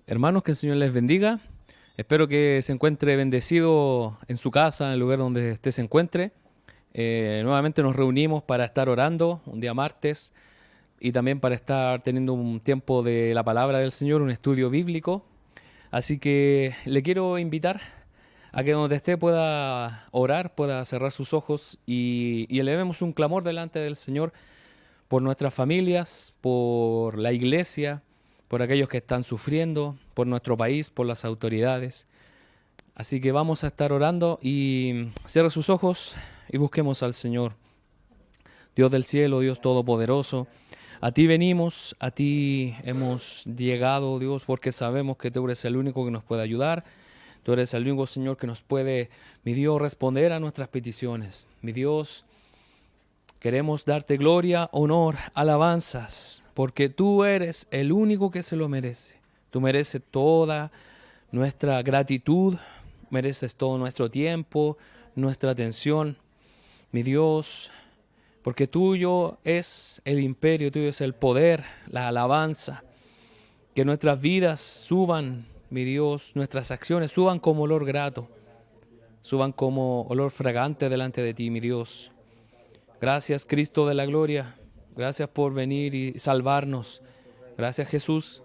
Hermanos, que el Señor les bendiga. Espero que se encuentre bendecido en su casa, en el lugar donde usted se encuentre. Nuevamente nos reunimos para estar orando un día martes y también para estar teniendo un tiempo de la palabra del Señor, un estudio bíblico. Así que le quiero invitar a que donde esté pueda orar, pueda cerrar sus ojos y elevemos un clamor delante del Señor por nuestras familias, por la iglesia, por aquellos que están sufriendo, por nuestro país, por las autoridades. Así que vamos a estar orando y cierre sus ojos y busquemos al Señor. Dios del cielo, Dios todopoderoso, a ti venimos, a ti hemos llegado, Dios, porque sabemos que tú eres el único que nos puede ayudar. Tú eres el único, Señor, que nos puede, mi Dios, responder a nuestras peticiones. Mi Dios, queremos darte gloria, honor, alabanzas, porque tú eres el único que se lo merece. Tú mereces toda nuestra gratitud, mereces todo nuestro tiempo, nuestra atención. Mi Dios, porque tuyo es el imperio, tuyo es el poder, la alabanza. Que nuestras vidas suban, mi Dios, nuestras acciones suban como olor grato, suban como olor fragante delante de ti, mi Dios. Gracias, Cristo de la gloria. Gracias por venir y salvarnos. Gracias, Jesús,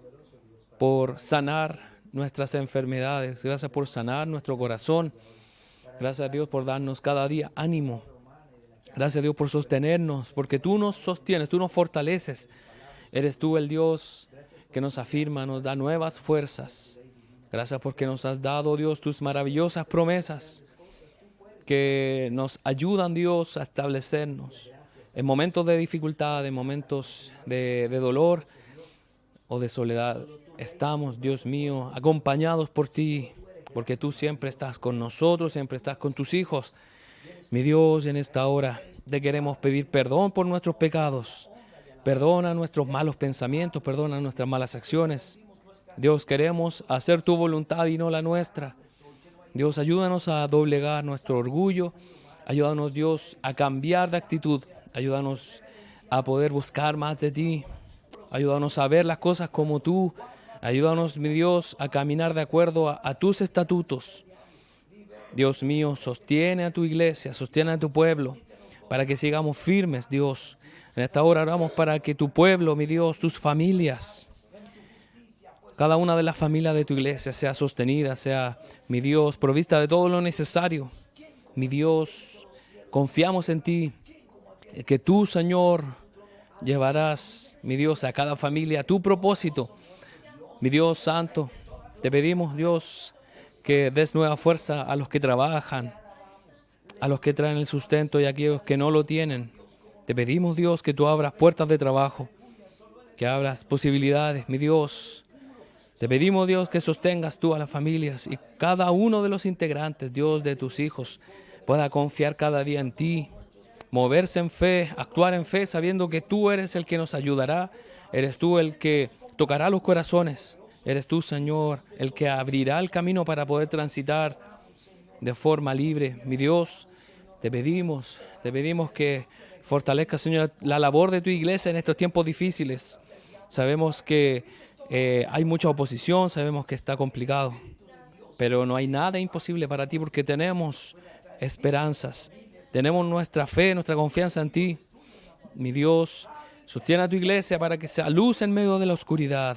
por sanar nuestras enfermedades. Gracias por sanar nuestro corazón. Gracias, Dios, por darnos cada día ánimo. Gracias, Dios, por sostenernos, porque tú nos sostienes, tú nos fortaleces. Eres tú el Dios que nos afirma, nos da nuevas fuerzas. Gracias porque nos has dado, Dios, tus maravillosas promesas que nos ayudan, Dios, a establecernos en momentos de dificultad, en momentos de dolor o de soledad. Estamos, Dios mío, acompañados por ti, porque tú siempre estás con nosotros, siempre estás con tus hijos. Mi Dios, en esta hora te queremos pedir perdón por nuestros pecados. Perdona nuestros malos pensamientos, perdona nuestras malas acciones. Dios, queremos hacer tu voluntad y no la nuestra. Dios, ayúdanos a doblegar nuestro orgullo. Ayúdanos, Dios, a cambiar de actitud. Ayúdanos a poder buscar más de ti. Ayúdanos a ver las cosas como tú. Ayúdanos, mi Dios, a caminar de acuerdo a tus estatutos. Dios mío, sostiene a tu iglesia, sostiene a tu pueblo, para que sigamos firmes, Dios. En esta hora oramos para que tu pueblo, mi Dios, tus familias, cada una de las familias de tu iglesia sea sostenida, sea, mi Dios, provista de todo lo necesario. Mi Dios, confiamos en ti, que tú, Señor, llevarás, mi Dios, a cada familia a tu propósito. Mi Dios santo, te pedimos, Dios, que des nueva fuerza a los que trabajan, a los que traen el sustento y a aquellos que no lo tienen. Te pedimos, Dios, que tú abras puertas de trabajo, que abras posibilidades, mi Dios. Te pedimos, Dios, que sostengas tú a las familias y cada uno de los integrantes, Dios, de tus hijos, pueda confiar cada día en ti, moverse en fe, actuar en fe, sabiendo que tú eres el que nos ayudará, eres tú el que tocará los corazones, eres tú, Señor, el que abrirá el camino para poder transitar de forma libre. Mi Dios, te pedimos que fortalezca, Señor, la labor de tu iglesia en estos tiempos difíciles. Sabemos que hay mucha oposición, sabemos que está complicado, pero no hay nada imposible para ti porque tenemos esperanzas, tenemos nuestra fe, nuestra confianza en ti. Mi Dios, sostiene a tu iglesia para que sea luz en medio de la oscuridad.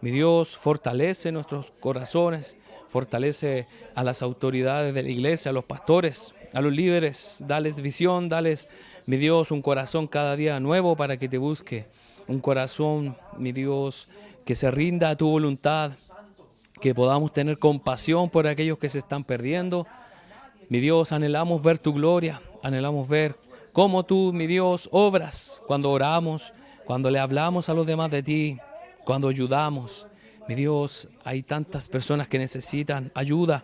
Mi Dios, fortalece nuestros corazones, fortalece a las autoridades de la iglesia, a los pastores, a los líderes, dales visión, dales, mi Dios, un corazón cada día nuevo para que te busque. Un corazón, mi Dios, que se rinda a tu voluntad, que podamos tener compasión por aquellos que se están perdiendo. Mi Dios, anhelamos ver tu gloria, anhelamos ver cómo tú, mi Dios, obras cuando oramos, cuando le hablamos a los demás de ti, cuando ayudamos. Mi Dios, hay tantas personas que necesitan ayuda,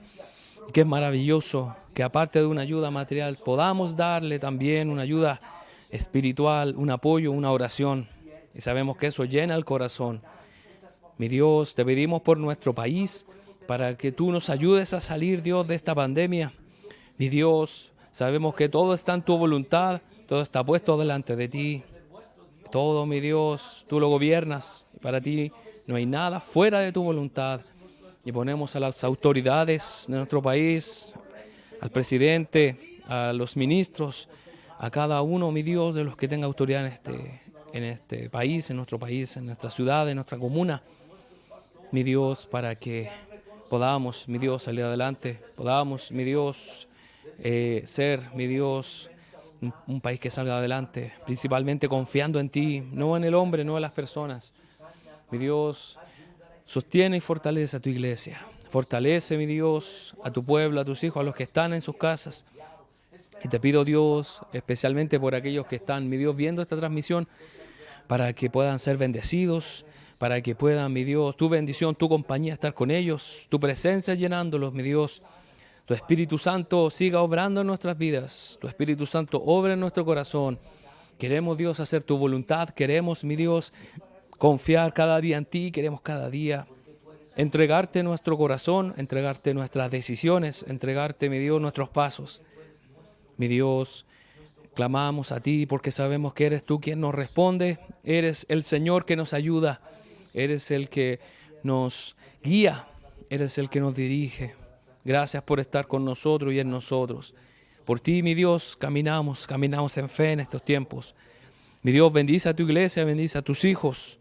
que es maravilloso que aparte de una ayuda material podamos darle también una ayuda espiritual, un apoyo, una oración. Y sabemos que eso llena el corazón. Mi Dios, te pedimos por nuestro país para que tú nos ayudes a salir, Dios, de esta pandemia. Mi Dios, sabemos que todo está en tu voluntad, todo está puesto delante de ti. Todo, mi Dios, tú lo gobiernas. Para ti No hay nada fuera de tu voluntad. Y ponemos a las autoridades de nuestro país, al presidente, a los ministros, a cada uno, mi Dios, de los que tenga autoridad en este país, en nuestro país, en nuestra ciudad, en nuestra comuna, mi Dios, para que podamos, mi Dios, salir adelante, podamos, mi Dios, ser, mi Dios, un país que salga adelante, principalmente confiando en ti, no en el hombre, no en las personas. Mi Dios, sostiene y fortalece a tu iglesia. Fortalece, mi Dios, a tu pueblo, a tus hijos, a los que están en sus casas. Y te pido, Dios, especialmente por aquellos que están, mi Dios, viendo esta transmisión, para que puedan ser bendecidos, para que puedan, mi Dios, tu bendición, tu compañía, estar con ellos, tu presencia llenándolos, mi Dios. Tu Espíritu Santo siga obrando en nuestras vidas. Tu Espíritu Santo obra en nuestro corazón. Queremos, Dios, hacer tu voluntad. Queremos, mi Dios, confiar cada día en ti. Queremos cada día entregarte nuestro corazón, entregarte nuestras decisiones, entregarte, mi Dios, nuestros pasos. Mi Dios, clamamos a ti porque sabemos que eres tú quien nos responde. Eres el Señor que nos ayuda. Eres el que nos guía. Eres el que nos dirige. Gracias por estar con nosotros y en nosotros. Por ti, mi Dios, caminamos en fe en estos tiempos. Mi Dios, bendice a tu iglesia, bendice a tus hijos.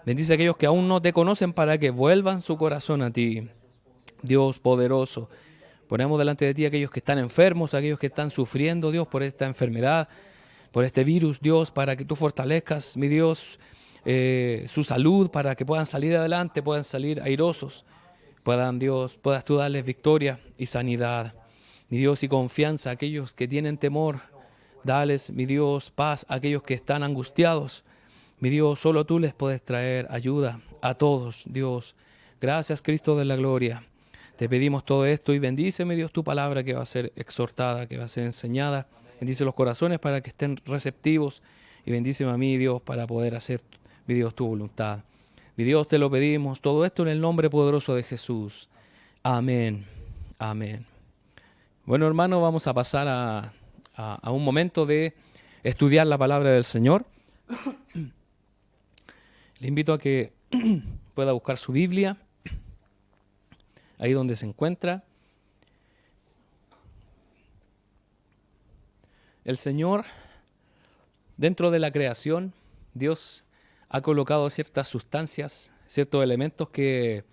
Bendice a aquellos que aún no te conocen para que vuelvan su corazón a ti. Dios poderoso, ponemos delante de ti a aquellos que están enfermos, a aquellos que están sufriendo, Dios, por esta enfermedad, por este virus, Dios, para que tú fortalezcas, mi Dios, su salud, para que puedan salir adelante, puedan salir airosos. Puedas tú darles victoria y sanidad. Mi Dios, y confianza a aquellos que tienen temor. Dales, mi Dios, paz a aquellos que están angustiados. Mi Dios, solo tú les puedes traer ayuda a todos, Dios. Gracias, Cristo de la gloria. Te pedimos todo esto y bendice, mi Dios, tu palabra que va a ser exhortada, que va a ser enseñada. Bendice los corazones para que estén receptivos y bendíceme a mí, Dios, para poder hacer, mi Dios, tu voluntad. Mi Dios, te lo pedimos, todo esto en el nombre poderoso de Jesús. Amén. Amén. Bueno, hermano, vamos a pasar a un momento de estudiar la palabra del Señor. Le invito a que pueda buscar su Biblia, ahí donde se encuentra. El Señor, dentro de la creación, Dios ha colocado ciertas sustancias, ciertos elementos que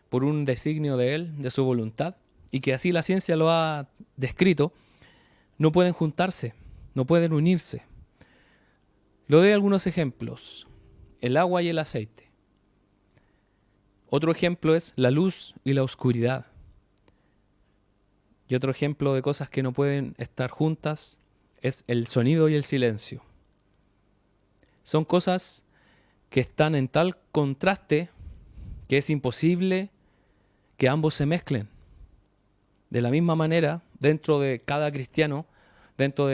por un designio de Él, de su voluntad, y que así la ciencia lo ha descrito, no pueden juntarse, no pueden unirse. Le doy algunos ejemplos: el agua y el aceite. Otro ejemplo es la luz y la oscuridad. Y otro ejemplo de cosas que no pueden estar juntas es el sonido y el silencio. Son cosas que están en tal contraste que es imposible que ambos se mezclen. De la misma manera, dentro de cada cristiano, dentro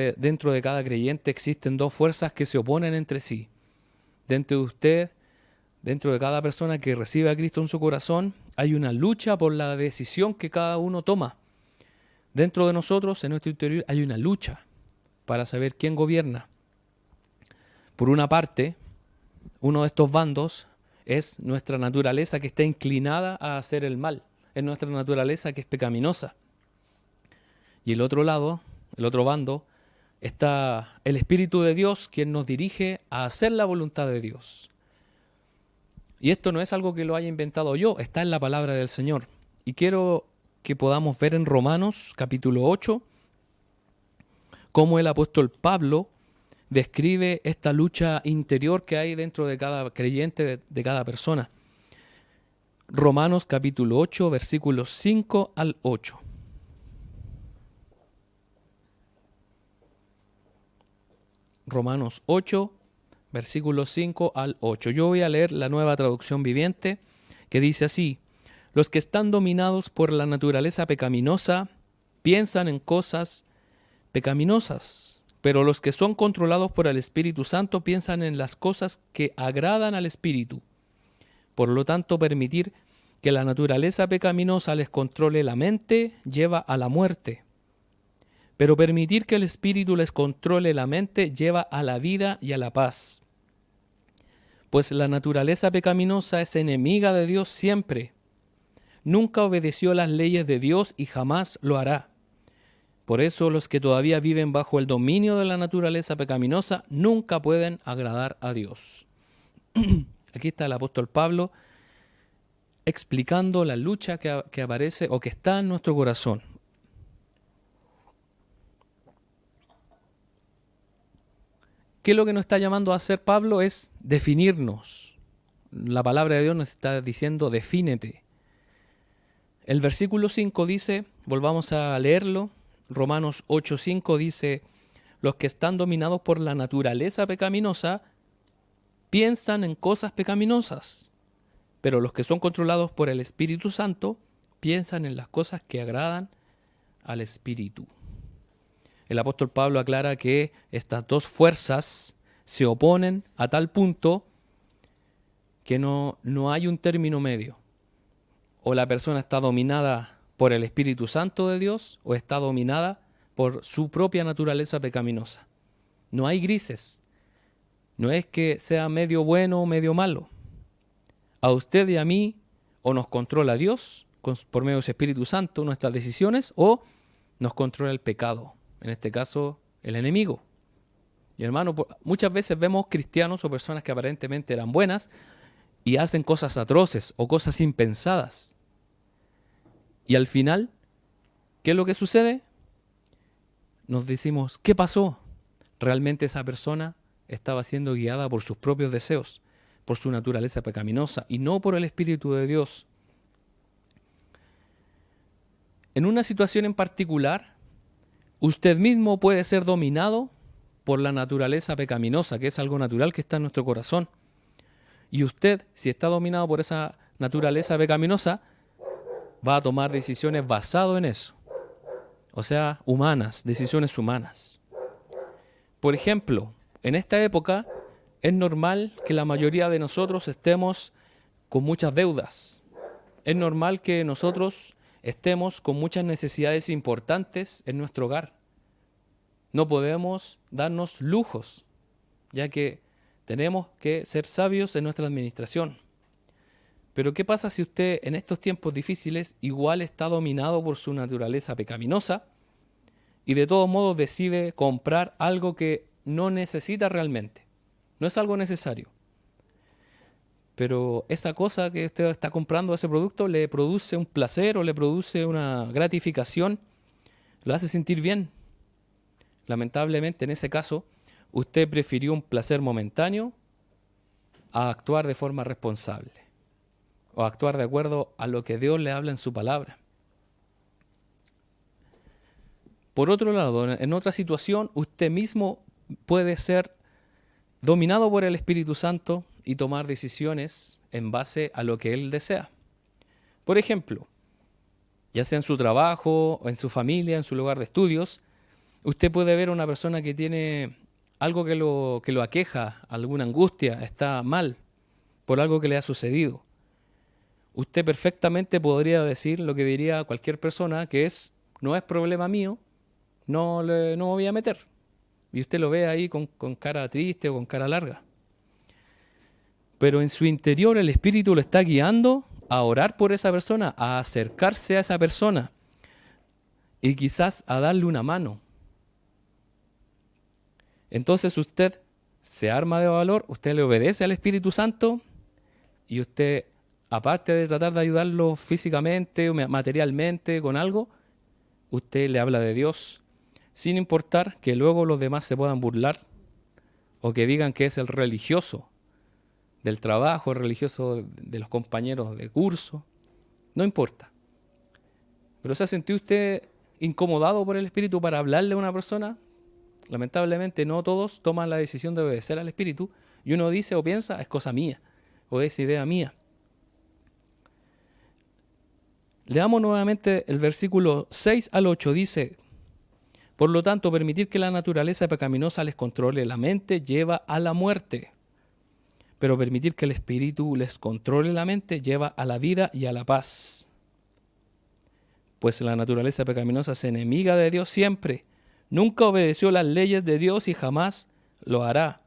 de cada creyente, existen dos fuerzas que se oponen entre sí. Dentro de usted, dentro de cada persona que recibe a Cristo en su corazón, hay una lucha por la decisión que cada uno toma. Dentro de nosotros, en nuestro interior, hay una lucha para saber quién gobierna. Por una parte, uno de estos bandos es nuestra naturaleza que está inclinada a hacer el mal. Es nuestra naturaleza que es pecaminosa. Y el otro lado, el otro bando, está el Espíritu de Dios, quien nos dirige a hacer la voluntad de Dios. Y esto no es algo que lo haya inventado yo, está en la palabra del Señor. Y quiero que podamos ver en Romanos capítulo 8 cómo el apóstol Pablo describe esta lucha interior que hay dentro de cada creyente, de cada persona. Romanos capítulo 8, versículos 5 al 8. Romanos 8, versículos 5 al 8. Yo voy a leer la Nueva Traducción Viviente, que dice así: los que están dominados por la naturaleza pecaminosa piensan en cosas pecaminosas, pero los que son controlados por el Espíritu Santo piensan en las cosas que agradan al Espíritu. Por lo tanto, permitir que la naturaleza pecaminosa les controle la mente lleva a la muerte. Pero permitir que el Espíritu les controle la mente lleva a la vida y a la paz. Pues la naturaleza pecaminosa es enemiga de Dios siempre. Nunca obedeció las leyes de Dios y jamás lo hará. Por eso los que todavía viven bajo el dominio de la naturaleza pecaminosa nunca pueden agradar a Dios. Aquí está el apóstol Pablo explicando la lucha que aparece o que está en nuestro corazón. ¿Qué es lo que nos está llamando a hacer Pablo? Es definirnos. La palabra de Dios nos está diciendo, defínete. El versículo 5 dice, volvamos a leerlo, Romanos 8:5 dice, los que están dominados por la naturaleza pecaminosa piensan en cosas pecaminosas, pero los que son controlados por el Espíritu Santo piensan en las cosas que agradan al Espíritu. El apóstol Pablo aclara que estas dos fuerzas se oponen a tal punto que no hay un término medio. O la persona está dominada por el Espíritu Santo de Dios o está dominada por su propia naturaleza pecaminosa. No hay grises. No es que sea medio bueno o medio malo. A usted y a mí o nos controla Dios por medio de su Espíritu Santo nuestras decisiones o nos controla el pecado. En este caso, el enemigo. Y hermano, muchas veces vemos cristianos o personas que aparentemente eran buenas y hacen cosas atroces o cosas impensadas. Y al final, ¿qué es lo que sucede? Nos decimos, ¿qué pasó? Realmente esa persona estaba siendo guiada por sus propios deseos, por su naturaleza pecaminosa y no por el Espíritu de Dios. En una situación en particular, usted mismo puede ser dominado por la naturaleza pecaminosa, que es algo natural que está en nuestro corazón. Y usted, si está dominado por esa naturaleza pecaminosa, va a tomar decisiones basado en eso. O sea, humanas, decisiones humanas. Por ejemplo, en esta época es normal que la mayoría de nosotros estemos con muchas deudas. Es normal que nosotros estemos con muchas necesidades importantes en nuestro hogar. No podemos darnos lujos, ya que tenemos que ser sabios en nuestra administración. Pero ¿qué pasa si usted en estos tiempos difíciles igual está dominado por su naturaleza pecaminosa y de todos modos decide comprar algo que no necesita realmente? No es algo necesario. Pero esa cosa que usted está comprando, ese producto, le produce un placer o le produce una gratificación, lo hace sentir bien. Lamentablemente, en ese caso, usted prefirió un placer momentáneo a actuar de forma responsable o actuar de acuerdo a lo que Dios le habla en su palabra. Por otro lado, en otra situación, usted mismo puede ser dominado por el Espíritu Santo y tomar decisiones en base a lo que Él desea. Por ejemplo, ya sea en su trabajo, o en su familia, en su lugar de estudios, usted puede ver a una persona que tiene algo que lo aqueja, alguna angustia, está mal por algo que le ha sucedido. Usted perfectamente podría decir lo que diría cualquier persona, que es, no es problema mío, no me voy a meter. Y usted lo ve ahí con cara triste o con cara larga. Pero en su interior el Espíritu lo está guiando a orar por esa persona, a acercarse a esa persona y quizás a darle una mano. Entonces usted se arma de valor, usted le obedece al Espíritu Santo y usted, aparte de tratar de ayudarlo físicamente o materialmente con algo, usted le habla de Dios, sin importar que luego los demás se puedan burlar o que digan que es el religioso del trabajo, el religioso de los compañeros de curso. No importa. Pero ¿se ha sentido usted incomodado por el Espíritu para hablarle a una persona? Lamentablemente no todos toman la decisión de obedecer al Espíritu y uno dice o piensa, es cosa mía o es idea mía. Leamos nuevamente el versículo 6 al 8, dice: por lo tanto, permitir que la naturaleza pecaminosa les controle la mente lleva a la muerte, pero permitir que el Espíritu les controle la mente lleva a la vida y a la paz. Pues la naturaleza pecaminosa es enemiga de Dios siempre. Nunca obedeció las leyes de Dios y jamás lo hará.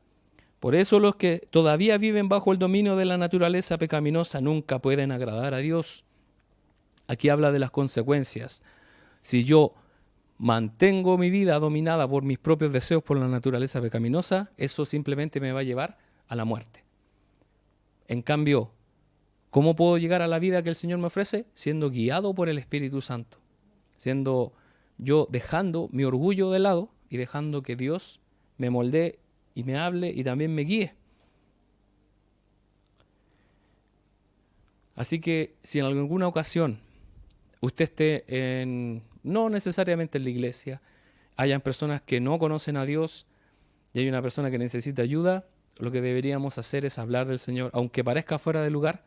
Por eso los que todavía viven bajo el dominio de la naturaleza pecaminosa nunca pueden agradar a Dios. Aquí habla de las consecuencias. Si yo mantengo mi vida dominada por mis propios deseos, por la naturaleza pecaminosa, eso simplemente me va a llevar a la muerte. En cambio, ¿cómo puedo llegar a la vida que el Señor me ofrece? Siendo guiado por el Espíritu Santo. Siendo yo dejando mi orgullo de lado y dejando que Dios me moldee y me hable y también me guíe. Así que si en alguna ocasión usted esté no necesariamente en la iglesia, hayan personas que no conocen a Dios y hay una persona que necesita ayuda, lo que deberíamos hacer es hablar del Señor. Aunque parezca fuera de lugar,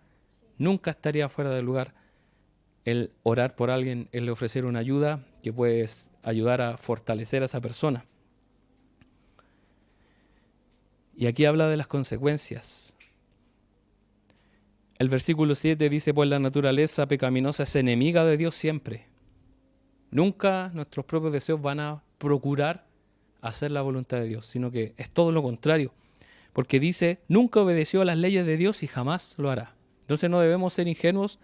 nunca estaría fuera de lugar el orar por alguien, el ofrecer una ayuda que puede ayudar a fortalecer a esa persona. Y aquí habla de las consecuencias. El versículo 7 dice, pues la naturaleza pecaminosa es enemiga de Dios siempre. Nunca nuestros propios deseos van a procurar hacer la voluntad de Dios, sino que es todo lo contrario. Porque dice, nunca obedeció a las leyes de Dios y jamás lo hará. Entonces no debemos ser ingenuos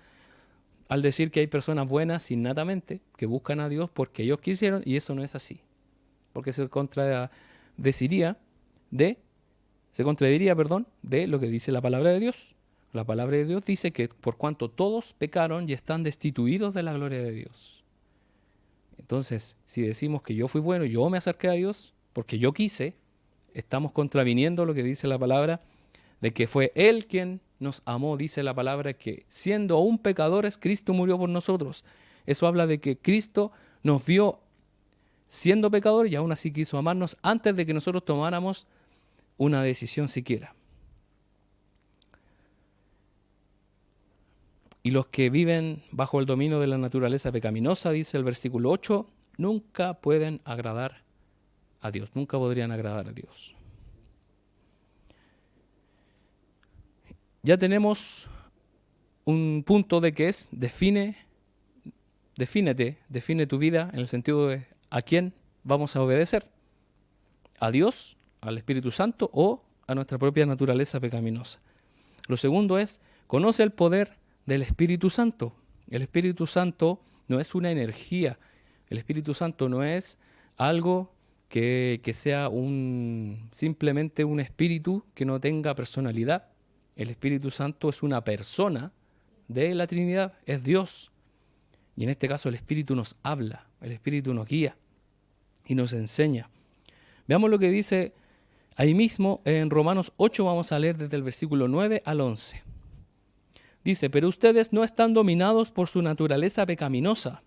al decir que hay personas buenas innatamente que buscan a Dios porque ellos quisieron, y eso no es así. Porque se contradiría de lo que dice la palabra de Dios. La palabra de Dios dice que por cuanto todos pecaron y están destituidos de la gloria de Dios. Entonces, si decimos que yo fui bueno, yo me acerqué a Dios porque yo quise, estamos contraviniendo lo que dice la palabra de que fue Él quien nos amó. Dice la palabra que siendo aún pecadores, Cristo murió por nosotros. Eso habla de que Cristo nos vio siendo pecadores y aún así quiso amarnos antes de que nosotros tomáramos una decisión siquiera. Y los que viven bajo el dominio de la naturaleza pecaminosa, dice el versículo 8, nunca pueden agradar a Dios, nunca podrían agradar a Dios. Ya tenemos un punto de que es, define tu vida en el sentido de a quién vamos a obedecer, a Dios, al Espíritu Santo o a nuestra propia naturaleza pecaminosa. Lo segundo es, conoce el poder del Espíritu Santo. El Espíritu Santo no es una energía, el Espíritu Santo no es algo que sea simplemente un espíritu que no tenga personalidad. El Espíritu Santo es una persona de la Trinidad, es Dios. Y en este caso el Espíritu nos habla, el Espíritu nos guía y nos enseña. Veamos lo que dice ahí mismo en Romanos 8, vamos a leer desde el versículo 9 al 11. Dice, pero ustedes no están dominados por su naturaleza pecaminosa.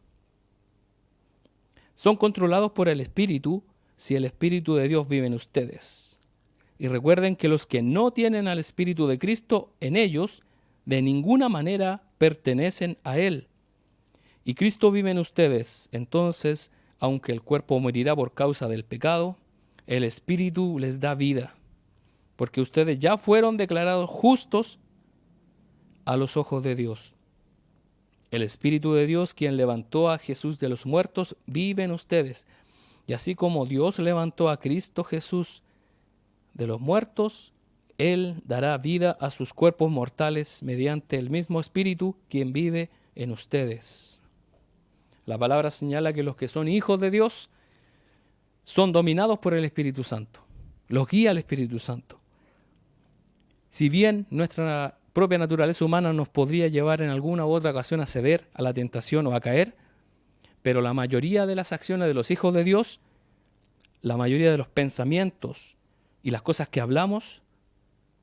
Son controlados por el Espíritu, si el Espíritu de Dios vive en ustedes. Y recuerden que los que no tienen al Espíritu de Cristo en ellos, de ninguna manera pertenecen a Él. Y Cristo vive en ustedes, entonces, aunque el cuerpo morirá por causa del pecado, el Espíritu les da vida, porque ustedes ya fueron declarados justos a los ojos de Dios. El Espíritu de Dios, quien levantó a Jesús de los muertos, vive en ustedes. Y así como Dios levantó a Cristo Jesús de los muertos, Él dará vida a sus cuerpos mortales mediante el mismo Espíritu, quien vive en ustedes. La palabra señala que los que son hijos de Dios son dominados por el Espíritu Santo. Los guía el Espíritu Santo. Si bien nuestra propia naturaleza humana nos podría llevar en alguna u otra ocasión a ceder a la tentación o a caer, pero la mayoría de las acciones de los hijos de Dios, la mayoría de los pensamientos y las cosas que hablamos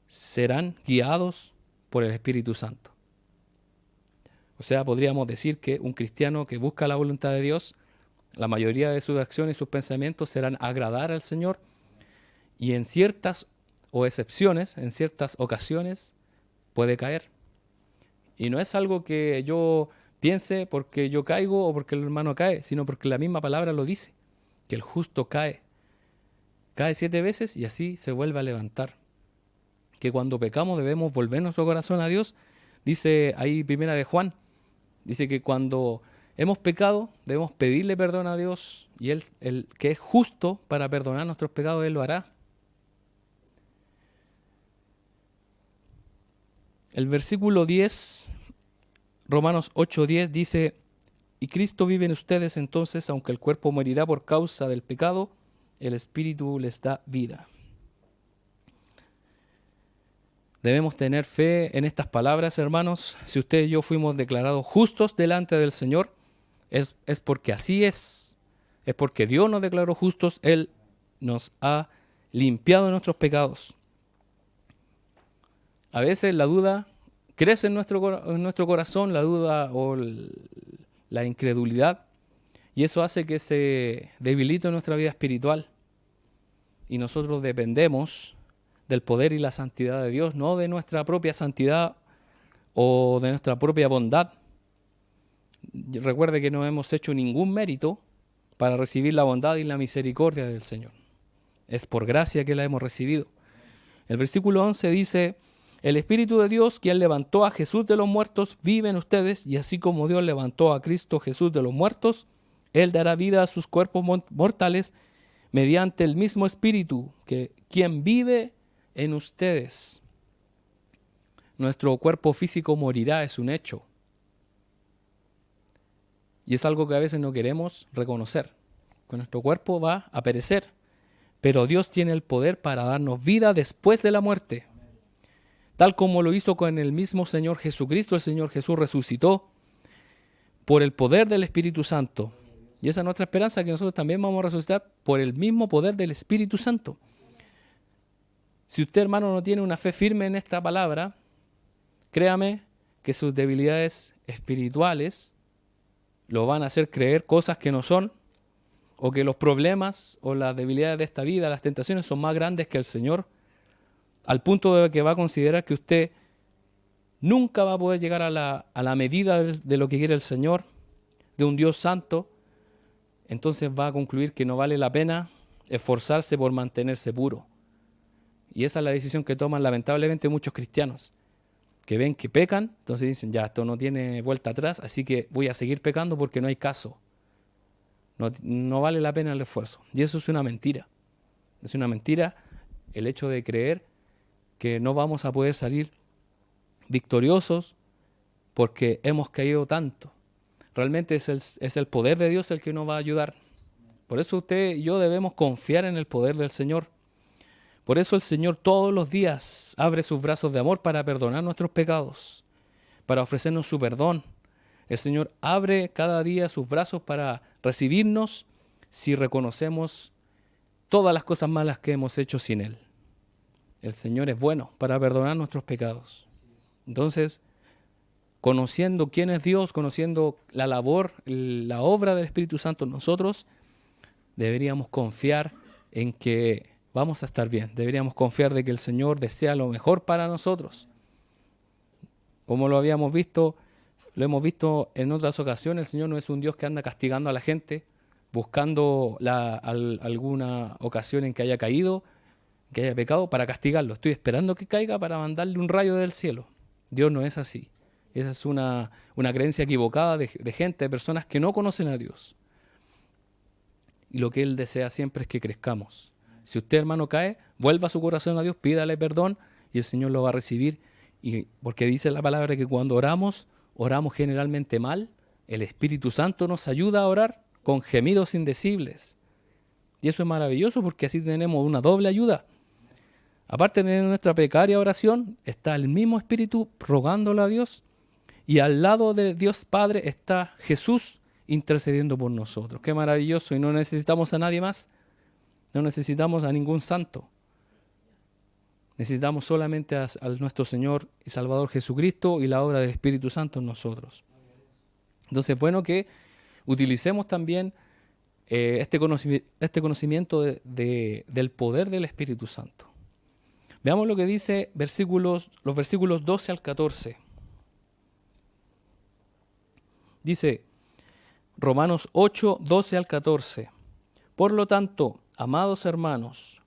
serán guiados por el Espíritu Santo. O sea, podríamos decir que un cristiano que busca la voluntad de Dios, la mayoría de sus acciones y sus pensamientos serán agradar al Señor, y en ciertas excepciones, en ciertas ocasiones, puede caer. Y no es algo que yo piense porque yo caigo o porque el hermano cae, sino porque la misma palabra lo dice, que el justo cae 7 veces y así se vuelve a levantar. Que cuando pecamos debemos volver nuestro corazón a Dios. Dice ahí primera de Juan, dice que cuando hemos pecado debemos pedirle perdón a Dios y Él que es justo para perdonar nuestros pecados, Él lo hará. El versículo 10, Romanos 8:10 dice: y Cristo vive en ustedes, entonces, aunque el cuerpo morirá por causa del pecado, el Espíritu les da vida. Debemos tener fe en estas palabras, hermanos. Si usted y yo fuimos declarados justos delante del Señor, es porque así es. Es porque Dios nos declaró justos, Él nos ha limpiado de nuestros pecados. A veces la duda crece en nuestro corazón, la duda o la incredulidad, y eso hace que se debilite nuestra vida espiritual. Y nosotros dependemos del poder y la santidad de Dios, no de nuestra propia santidad o de nuestra propia bondad. Recuerde que no hemos hecho ningún mérito para recibir la bondad y la misericordia del Señor. Es por gracia que la hemos recibido. El versículo 11 dice: el Espíritu de Dios, quien levantó a Jesús de los muertos, vive en ustedes, y así como Dios levantó a Cristo Jesús de los muertos, Él dará vida a sus cuerpos mortales mediante el mismo Espíritu, quien vive en ustedes. Nuestro cuerpo físico morirá, es un hecho. Y es algo que a veces no queremos reconocer, que nuestro cuerpo va a perecer, pero Dios tiene el poder para darnos vida después de la muerte. Tal como lo hizo con el mismo Señor Jesucristo, el Señor Jesús resucitó por el poder del Espíritu Santo. Y esa es nuestra esperanza, que nosotros también vamos a resucitar por el mismo poder del Espíritu Santo. Si usted, hermano, no tiene una fe firme en esta palabra, créame que sus debilidades espirituales lo van a hacer creer cosas que no son, o que los problemas o las debilidades de esta vida, las tentaciones, son más grandes que el Señor, al punto de que va a considerar que usted nunca va a poder llegar a la medida de lo que quiere el Señor, de un Dios santo. Entonces va a concluir que no vale la pena esforzarse por mantenerse puro. Y esa es la decisión que toman lamentablemente muchos cristianos, que ven que pecan, entonces dicen: ya, esto no tiene vuelta atrás, así que voy a seguir pecando porque no hay caso. No vale la pena el esfuerzo. Y eso es una mentira. Es una mentira el hecho de creer que no vamos a poder salir victoriosos porque hemos caído tanto. Realmente es el poder de Dios el que nos va a ayudar. Por eso usted y yo debemos confiar en el poder del Señor. Por eso el Señor todos los días abre sus brazos de amor para perdonar nuestros pecados, para ofrecernos su perdón. El Señor abre cada día sus brazos para recibirnos si reconocemos todas las cosas malas que hemos hecho sin Él. El Señor es bueno para perdonar nuestros pecados. Entonces, conociendo quién es Dios, conociendo la labor, la obra del Espíritu Santo en nosotros, deberíamos confiar en que vamos a estar bien. Deberíamos confiar de que el Señor desea lo mejor para nosotros. Como lo hemos visto en otras ocasiones, el Señor no es un Dios que anda castigando a la gente, buscando alguna ocasión en que haya caído, que haya pecado, para castigarlo. Estoy esperando que caiga para mandarle un rayo del cielo. Dios no es así. Esa es una creencia equivocada de gente, de personas que no conocen a Dios. Y lo que Él desea siempre es que crezcamos. Si usted, hermano, cae, vuelva su corazón a Dios, pídale perdón y el Señor lo va a recibir. Y porque dice la palabra que cuando oramos generalmente mal, el Espíritu Santo nos ayuda a orar con gemidos indecibles. Y eso es maravilloso porque así tenemos una doble ayuda. Aparte de nuestra precaria oración, está el mismo Espíritu rogándole a Dios, y al lado de Dios Padre está Jesús intercediendo por nosotros. Qué maravilloso, y no necesitamos a nadie más, no necesitamos a ningún santo. Necesitamos solamente a nuestro Señor y Salvador Jesucristo y la obra del Espíritu Santo en nosotros. Entonces es bueno que utilicemos también este conocimiento del poder del Espíritu Santo. Veamos lo que dice los versículos 12 al 14. Dice Romanos 8, 12 al 14. Por lo tanto, amados hermanos,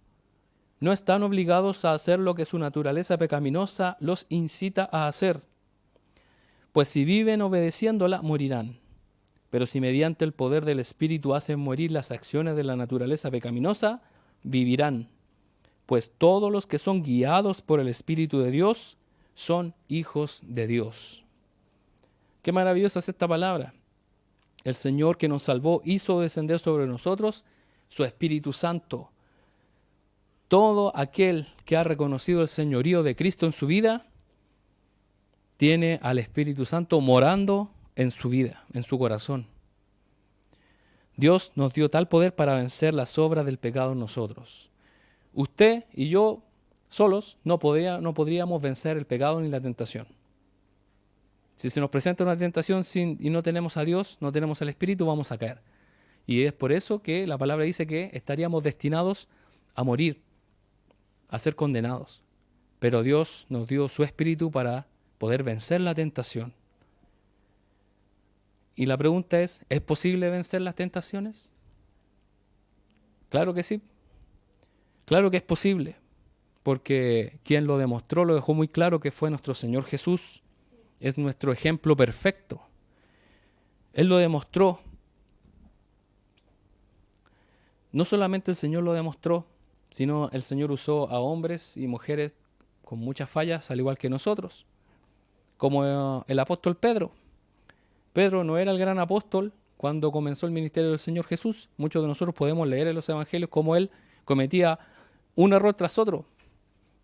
no están obligados a hacer lo que su naturaleza pecaminosa los incita a hacer, pues si viven obedeciéndola, morirán. Pero si mediante el poder del Espíritu hacen morir las acciones de la naturaleza pecaminosa, vivirán. Pues todos los que son guiados por el Espíritu de Dios son hijos de Dios. Qué maravillosa es esta palabra. El Señor que nos salvó hizo descender sobre nosotros su Espíritu Santo. Todo aquel que ha reconocido el señorío de Cristo en su vida, tiene al Espíritu Santo morando en su vida, en su corazón. Dios nos dio tal poder para vencer las obras del pecado en nosotros. Usted y yo solos no podríamos vencer el pecado ni la tentación. Si se nos presenta una tentación y no tenemos a Dios, no tenemos el Espíritu, vamos a caer. Y es por eso que la palabra dice que estaríamos destinados a morir, a ser condenados. Pero Dios nos dio su Espíritu para poder vencer la tentación. Y la pregunta ¿es posible vencer las tentaciones? Claro que sí. Claro que es posible. Porque quien lo demostró, lo dejó muy claro, que fue nuestro Señor Jesús. Es nuestro ejemplo perfecto. Él lo demostró. No solamente el Señor lo demostró, sino el Señor usó a hombres y mujeres con muchas fallas, al igual que nosotros. Como el apóstol Pedro. Pedro no era el gran apóstol cuando comenzó el ministerio del Señor Jesús. Muchos de nosotros podemos leer en los evangelios cómo él cometía un error tras otro.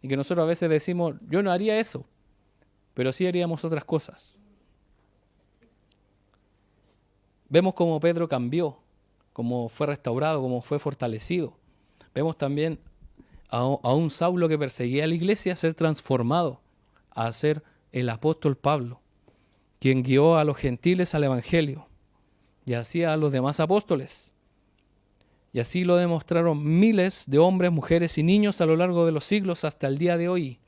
Y que nosotros a veces decimos, yo no haría eso, pero sí haríamos otras cosas. Vemos cómo Pedro cambió, cómo fue restaurado, cómo fue fortalecido. Vemos también a un Saulo que perseguía a la iglesia ser transformado a ser el apóstol Pablo, quien guió a los gentiles al evangelio y así a los demás apóstoles. Y así lo demostraron miles de hombres, mujeres y niños a lo largo de los siglos hasta el día de hoy.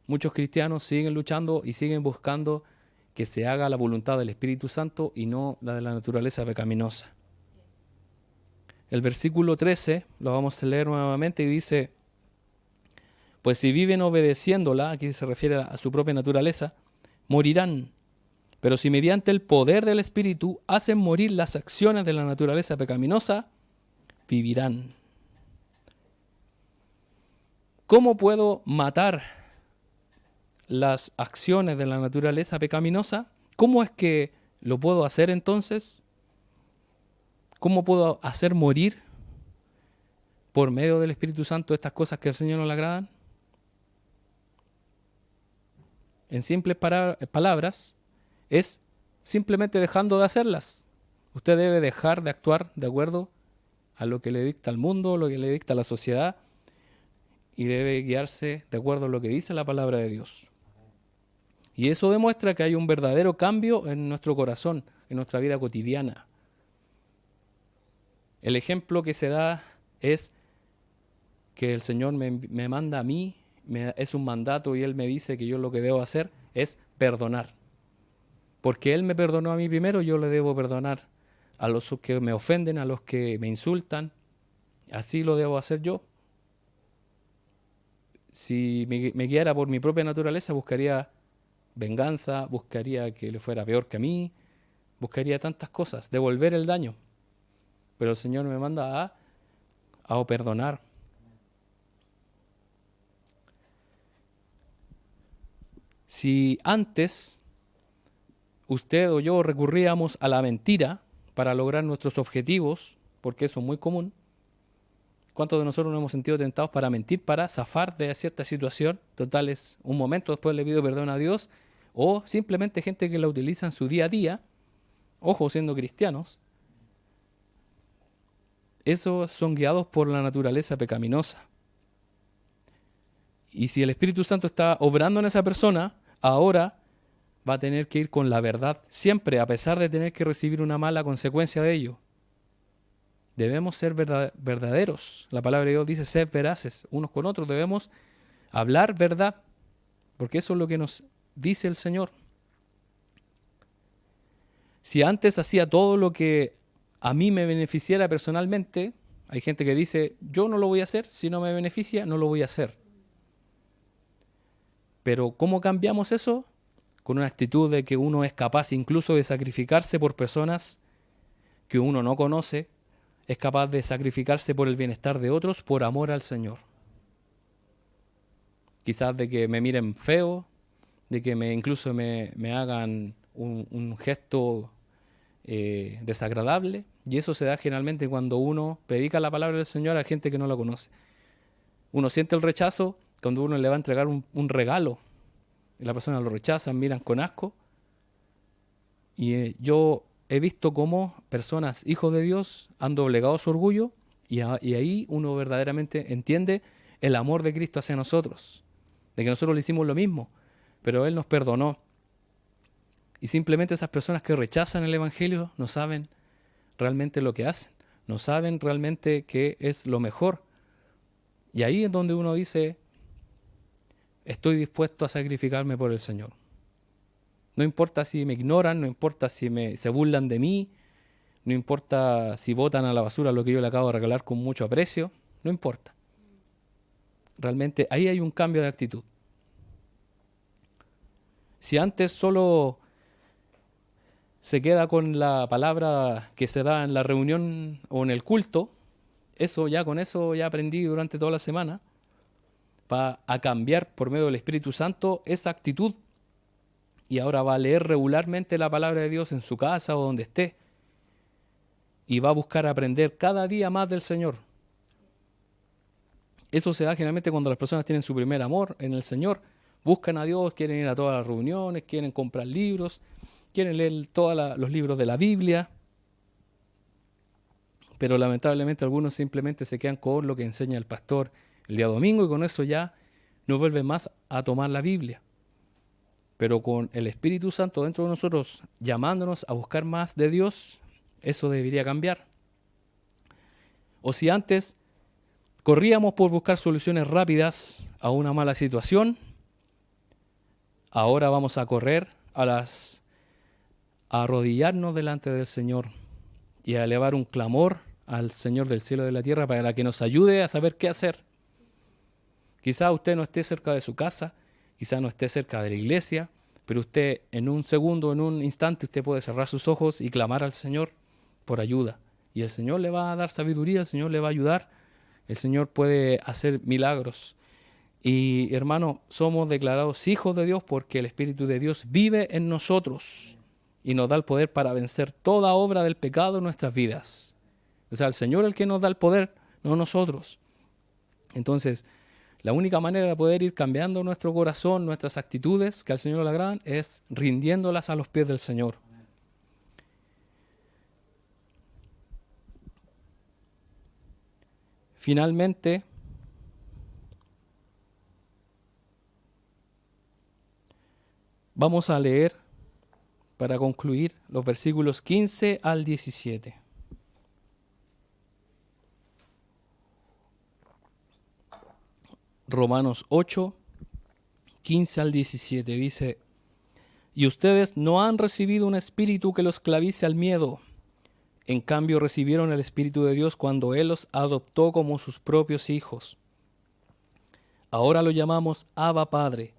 Muchos cristianos siguen luchando y siguen buscando que se haga la voluntad del Espíritu Santo y no la de la naturaleza pecaminosa. El versículo 13 lo vamos a leer nuevamente y dice: pues si viven obedeciéndola, aquí se refiere a su propia naturaleza, morirán. Pero si mediante el poder del Espíritu hacen morir las acciones de la naturaleza pecaminosa, vivirán. ¿Cómo puedo matar las acciones de la naturaleza pecaminosa? ¿Cómo es que lo puedo hacer entonces? ¿Cómo puedo hacer morir por medio del Espíritu Santo estas cosas que al Señor no le agradan? En simples palabras, es simplemente dejando de hacerlas. Usted debe dejar de actuar de acuerdo a lo que le dicta el mundo, lo que le dicta la sociedad, y debe guiarse de acuerdo a lo que dice la palabra de Dios. Y eso demuestra que hay un verdadero cambio en nuestro corazón, en nuestra vida cotidiana. El ejemplo que se da es que el Señor me manda a mí, es un mandato y Él me dice que yo lo que debo hacer es perdonar. Porque Él me perdonó a mí primero, yo le debo perdonar a los que me ofenden, a los que me insultan. Así lo debo hacer yo. Si me guiara por mi propia naturaleza, buscaría venganza, buscaría que le fuera peor que a mí, buscaría tantas cosas, devolver el daño. Pero el Señor me manda a perdonar. Si antes usted o yo recurríamos a la mentira para lograr nuestros objetivos, porque eso es muy común, ¿cuántos de nosotros nos hemos sentido tentados para mentir, para zafar de cierta situación? Total, es un momento, después le pido perdón a Dios, o simplemente gente que la utiliza en su día a día, ojo, siendo cristianos. Esos son guiados por la naturaleza pecaminosa. Y si el Espíritu Santo está obrando en esa persona, ahora va a tener que ir con la verdad siempre, a pesar de tener que recibir una mala consecuencia de ello. Debemos ser verdaderos. La palabra de Dios dice ser veraces unos con otros. Debemos hablar verdad, porque eso es lo que nos dice el Señor. Si antes hacía todo lo que a mí me beneficiara personalmente, hay gente que dice, yo no lo voy a hacer, si no me beneficia, no lo voy a hacer. Pero ¿cómo cambiamos eso? Con una actitud de que uno es capaz incluso de sacrificarse por personas que uno no conoce, es capaz de sacrificarse por el bienestar de otros por amor al Señor. quizás de que me miren feo, de que incluso me hagan un gesto desagradable. Y eso se da generalmente cuando uno predica la palabra del Señor a gente que no la conoce. Uno siente el rechazo cuando uno le va a entregar un regalo y la persona lo rechaza, miran con asco. Y yo he visto cómo personas, hijos de Dios, han doblegado su orgullo y ahí uno verdaderamente entiende el amor de Cristo hacia nosotros, de que nosotros le hicimos lo mismo, pero Él nos perdonó. Y simplemente esas personas que rechazan el Evangelio no saben realmente lo que hacen, no saben realmente qué es lo mejor. Y ahí es donde uno dice, estoy dispuesto a sacrificarme por el Señor. No importa si me ignoran, no importa si se burlan de mí, no importa si botan a la basura lo que yo le acabo de regalar con mucho aprecio, no importa. Realmente ahí hay un cambio de actitud. Si antes solo se queda con la palabra que se da en la reunión o en el culto, con eso ya aprendí durante toda la semana, a cambiar por medio del Espíritu Santo esa actitud. Y ahora va a leer regularmente la palabra de Dios en su casa o donde esté. Y va a buscar aprender cada día más del Señor. Eso se da generalmente cuando las personas tienen su primer amor en el Señor. Buscan a Dios, quieren ir a todas las reuniones, quieren comprar libros, quieren leer todos los libros de la Biblia. Pero lamentablemente algunos simplemente se quedan con lo que enseña el pastor el día domingo y con eso ya no vuelven más a tomar la Biblia. Pero con el Espíritu Santo dentro de nosotros llamándonos a buscar más de Dios, eso debería cambiar. O si antes corríamos por buscar soluciones rápidas a una mala situación, ahora vamos a correr a arrodillarnos delante del Señor y a elevar un clamor al Señor del cielo y de la tierra para que nos ayude a saber qué hacer. Quizá usted no esté cerca de su casa, quizá no esté cerca de la iglesia, pero usted en un segundo, en un instante, usted puede cerrar sus ojos y clamar al Señor por ayuda. Y el Señor le va a dar sabiduría, el Señor le va a ayudar, el Señor puede hacer milagros. Y hermano, somos declarados hijos de Dios porque el Espíritu de Dios vive en nosotros y nos da el poder para vencer toda obra del pecado en nuestras vidas. O sea, el Señor es el que nos da el poder, no nosotros. Entonces, la única manera de poder ir cambiando nuestro corazón, nuestras actitudes que al Señor le agradan, es rindiéndolas a los pies del Señor. Finalmente, vamos a leer, para concluir, los versículos 15 al 17. Romanos 8, 15 al 17 dice: y ustedes no han recibido un espíritu que los esclavice al miedo. En cambio recibieron el Espíritu de Dios cuando Él los adoptó como sus propios hijos. Ahora lo llamamos Abba Padre,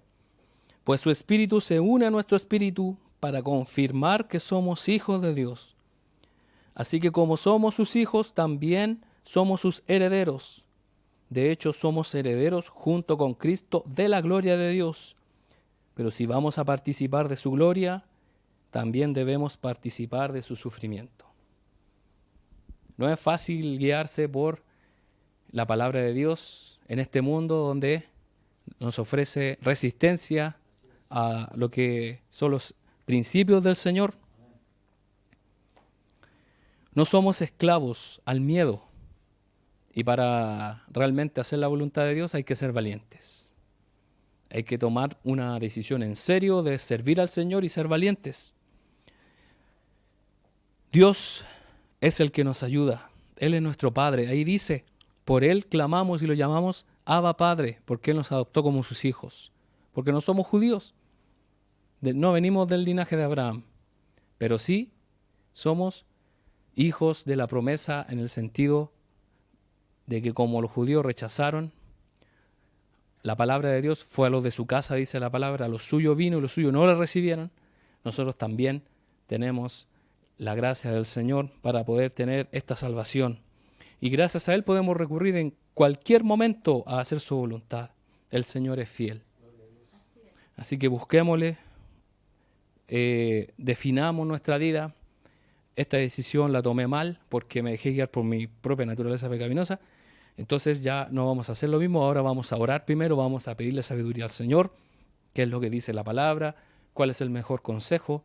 pues su Espíritu se une a nuestro espíritu para confirmar que somos hijos de Dios. Así que como somos sus hijos, también somos sus herederos. De hecho, somos herederos junto con Cristo de la gloria de Dios. Pero si vamos a participar de su gloria, también debemos participar de su sufrimiento. No es fácil guiarse por la palabra de Dios en este mundo donde nos ofrece resistencia a lo que son los principios del Señor. No somos esclavos al miedo. Y para realmente hacer la voluntad de Dios hay que ser valientes. Hay que tomar una decisión en serio de servir al Señor y ser valientes. Dios es el que nos ayuda. Él es nuestro Padre. Ahí dice, por Él clamamos y lo llamamos Abba Padre, porque Él nos adoptó como sus hijos. Porque no somos judíos. No venimos del linaje de Abraham. Pero sí somos hijos de la promesa en el sentido de que como los judíos rechazaron la palabra de Dios, fue a los de su casa, dice la palabra, a los suyos vino y los suyos no le recibieron, nosotros también tenemos la gracia del Señor para poder tener esta salvación. Y gracias a Él podemos recurrir en cualquier momento a hacer su voluntad. El Señor es fiel. Así que busquémosle, definamos nuestra vida. Esta decisión la tomé mal porque me dejé guiar por mi propia naturaleza pecaminosa. Entonces ya no vamos a hacer lo mismo. Ahora vamos a orar primero, vamos a pedirle sabiduría al Señor, qué es lo que dice la palabra, cuál es el mejor consejo.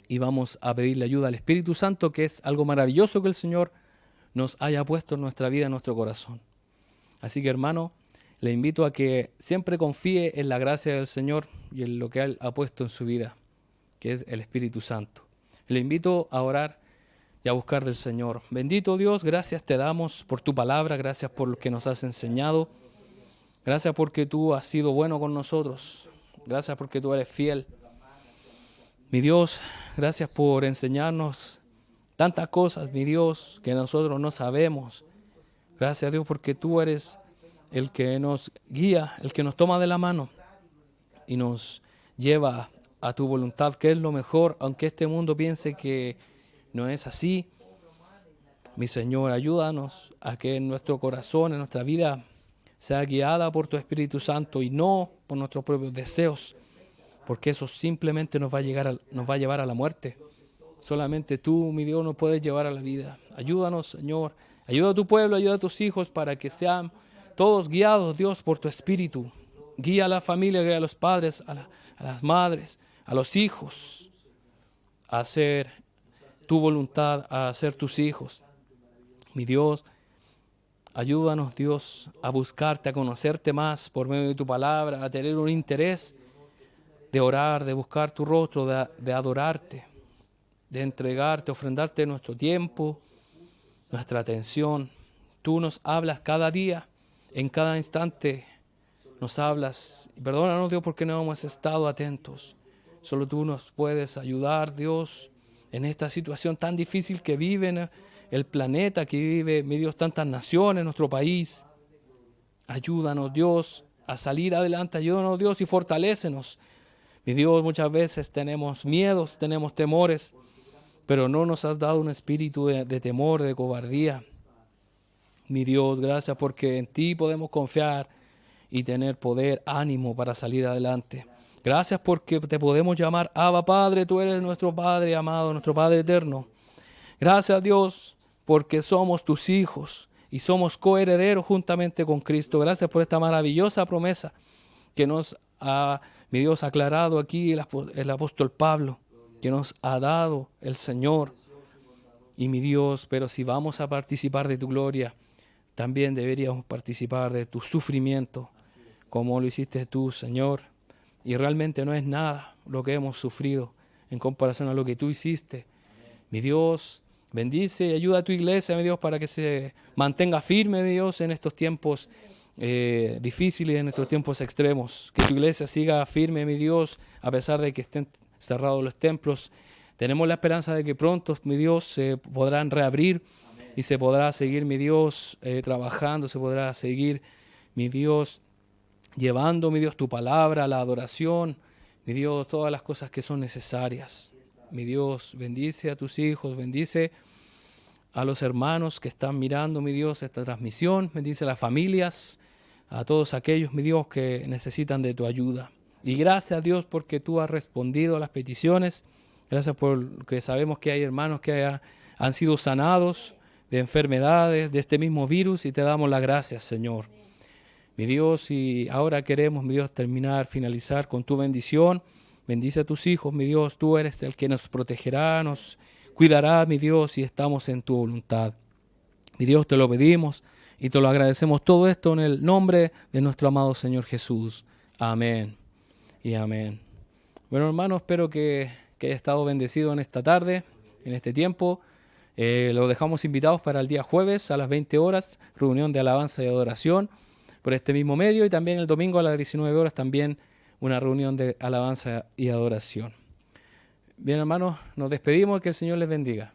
Y vamos a pedirle ayuda al Espíritu Santo, que es algo maravilloso que el Señor nos haya puesto en nuestra vida, en nuestro corazón. Así que, hermano, le invito a que siempre confíe en la gracia del Señor y en lo que Él ha puesto en su vida, que es el Espíritu Santo. Le invito a orar y a buscar del Señor. Bendito Dios, gracias te damos por tu palabra, gracias por lo que nos has enseñado. Gracias porque tú has sido bueno con nosotros. Gracias porque tú eres fiel. Mi Dios, gracias por enseñarnos tantas cosas, mi Dios, que nosotros no sabemos. Gracias, Dios, porque tú eres el que nos guía, el que nos toma de la mano y nos lleva a tu voluntad, que es lo mejor, aunque este mundo piense que no es así. Mi Señor, ayúdanos a que en nuestro corazón, en nuestra vida, sea guiada por tu Espíritu Santo y no por nuestros propios deseos, porque eso simplemente nos va a llevar a la muerte. Solamente tú, mi Dios, nos puedes llevar a la vida. Ayúdanos, Señor. Ayuda a tu pueblo, ayuda a tus hijos para que sean todos guiados, Dios, por tu Espíritu. Guía a la familia, guía a los padres, a las madres, a los hijos, a hacer tu voluntad, a ser tus hijos. Mi Dios, ayúdanos, Dios, a buscarte, a conocerte más por medio de tu palabra, a tener un interés de orar, de buscar tu rostro, de adorarte, de entregarte, ofrendarte nuestro tiempo, nuestra atención. Tú nos hablas cada día, en cada instante nos hablas. Perdónanos, Dios, porque no hemos estado atentos. Solo tú nos puedes ayudar, Dios, en esta situación tan difícil que vive el planeta, que vive, mi Dios, tantas naciones, nuestro país. Ayúdanos, Dios, a salir adelante. Ayúdanos, Dios, y fortalécenos. Mi Dios, muchas veces tenemos miedos, tenemos temores, pero no nos has dado un espíritu de temor, de cobardía. Mi Dios, gracias porque en ti podemos confiar y tener poder, ánimo para salir adelante. Gracias porque te podemos llamar Abba Padre, tú eres nuestro Padre amado, nuestro Padre eterno. Gracias, Dios, porque somos tus hijos y somos coherederos juntamente con Cristo. Gracias por esta maravillosa promesa que nos ha, mi Dios, aclarado aquí el apóstol Pablo, que nos ha dado el Señor. Y mi Dios, pero si vamos a participar de tu gloria, también deberíamos participar de tu sufrimiento, como lo hiciste tú, Señor. Y realmente no es nada lo que hemos sufrido en comparación a lo que tú hiciste. Mi Dios, bendice y ayuda a tu iglesia, mi Dios, para que se mantenga firme, mi Dios, en estos tiempos difíciles, en estos tiempos extremos. Que tu iglesia siga firme, mi Dios, a pesar de que estén cerrados los templos. Tenemos la esperanza de que pronto, mi Dios, se podrán reabrir y se podrá seguir, mi Dios, trabajando, se podrá seguir, mi Dios, llevando, mi Dios, tu palabra, la adoración, mi Dios, todas las cosas que son necesarias. Mi Dios, bendice a tus hijos, bendice a los hermanos que están mirando, mi Dios, esta transmisión, bendice a las familias, a todos aquellos, mi Dios, que necesitan de tu ayuda. Y gracias, Dios, porque tú has respondido a las peticiones. Gracias porque sabemos que hay hermanos que han sido sanados de enfermedades, de este mismo virus, y te damos las gracias, Señor. Mi Dios, y ahora queremos, mi Dios, finalizar con tu bendición. Bendice a tus hijos, mi Dios, tú eres el que nos protegerá, nos cuidará, mi Dios, y estamos en tu voluntad. Mi Dios, te lo pedimos y te lo agradecemos todo esto en el nombre de nuestro amado Señor Jesús. Amén y amén. Bueno, hermanos, espero que haya estado bendecido en esta tarde, en este tiempo. Lo dejamos invitados para el día jueves a las 20 horas, reunión de alabanza y adoración por este mismo medio, y también el domingo a las 19 horas también una reunión de alabanza y adoración. Bien, hermanos, nos despedimos, que el Señor les bendiga.